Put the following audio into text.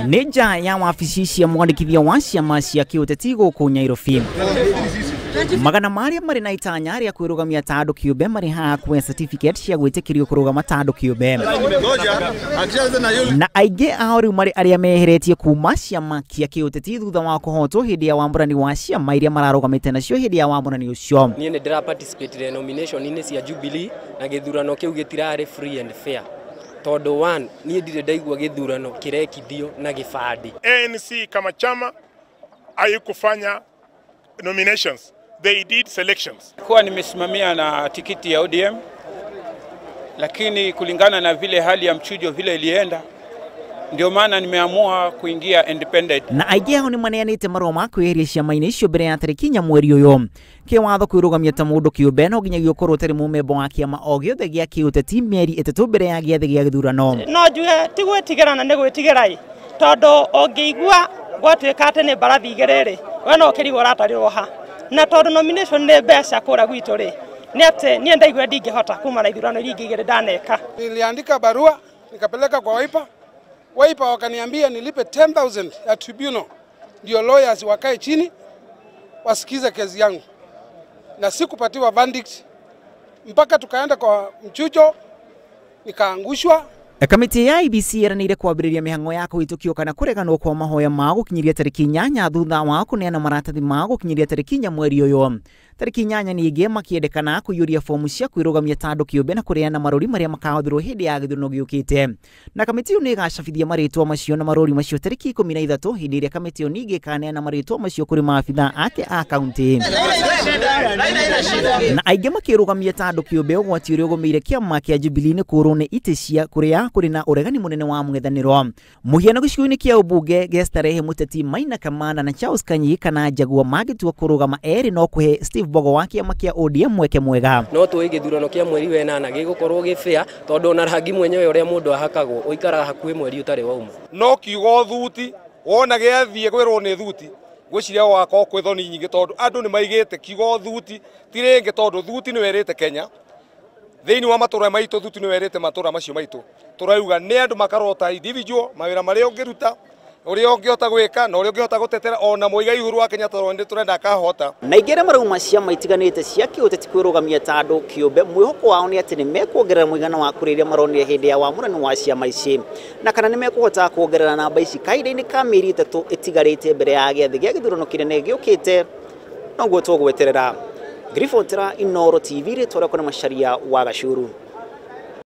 Nja ya wabici cia mwandikithia wa ciama cia kiuteti gũkũ Nairobi. Magana maria mari na itanya ria kwirugamia ta andu kiumbe mari ha kuoya certificate cia gwitikirio kurugama ta andu kiumbe. Na aingi ao riu mari aria meheretie kuma ciama kia kiuteti thutha wa kuhotwo hindi ya wamurani wa ciama iria mararugamite nacio hindi ya wamurani ucio. Nie ni ndira participate nomination ini cia Jubilee na githurano kiu gitirari free and fair. Todo one nie ndire ndaigua githurano kirekithio na gibandi. ANC kama chama haikufanya nominations. They did selections. Kwa nimesimamia na tikiti ya ODM, lakini kulingana na vile hali ya mchujo vile ilienda, ndio maana nimeamua kuingia independent. Na aingi ao ni maneanite marua ma kwiyeheria ciama-ini icio mbere ya tariki nya mweri uyu. Kiwatho kwirugamia ta mundu kiumbe no nginya giukorwo tari mumemba wa kiama o giothe gia kiuteti mieri 3 mbere ya giathe gia githurano. No njuge ti gwitigerana ni gwitigerai tondu ongeigua gwatuika ati ni mbarathi igereri we no kirigwo ratarirwo ha na tondu nomination ni mbeca kura gwitu ri ni ati nie ndaigua ndingihota kuma na ithurano iria ingigire ndaneka. Niliandika barua nikapeleka kwa Wiper wakaniambia nilipe 10,000 ya tribunal ndio lawyers wakae chini wasikize kesi yangu, na sikupatiwa verdict mpaka tukaenda kwa mchujo nikaangushwa. Kamiti ya IBC iranire kwambiriria mihango ya kuhitukio kana kureganwo kwa mahoya ma gukinyiria tariki 8 thutha wa kuneana maratathi ma gukinyiria tariki 4 mweri uyu. Tariki 8 ningi makiendekana kuyuria fomu cia kwirugamia ta andu kiumbe na kureana maruri maria makahuthirwo hindi ya githurano giukite. Na kamiti yu ni igacabithia maritwa macio na maruri macio tariki 13 hindi iria kamiti yu ningi ikaneana maritwa macio kuri maabitha ake a kaunti. Na aingi makirugamia ta andu kiumbe ugwati uria ugomeire kiama kia Jubilee ni kurune ite cia kuria kuri na uregani munene wa mung'ethaniro. Muhiano gicigo-ini kia ubunge gestarehe muteti Maina Kamana na Charles Kanyi kana Jagua magitua kurugama eri no kuhe Steve Bogo wa kiama kia ODM mweke mwega. No tuwe githurano kia mweri wenana gigukorwo gifea tondu na rangi mwenyewe uria mundu ahakagwo uikara hakuhi mweri utari wauma. No kiugo thuti wona giathie kwirwo ni thuti gwiciria wako kwithoni nyingi tondu andu ni maigite kiugo thuti tirenge tondu thuti ni werite Kenya thiini wa matura maitu thuti ni werite matura macio maitu turauga ni andu makarota individual mawira maria ungiruta uria ungiota gwika na uria ungiota gutetera ona muigai uhuru wa Kenya tondu turenda akahota. Na igere maruma ciama itiganite cia kiuteti kwirugamia ta andu kiumbe mwihoko wao ni ati ni mekuongerera muigana wa kuriria maronire hindi ya wamurani wa ciama ici na kana ni mekuhota kuongerera namba ici kahinda-ini ka mieri 3 itigarite mbere ya giathi gia githurano kinene giukite. Noguo tugweterera. Grifotera Inooro TV ritwara kuna masharia wa Gashuru.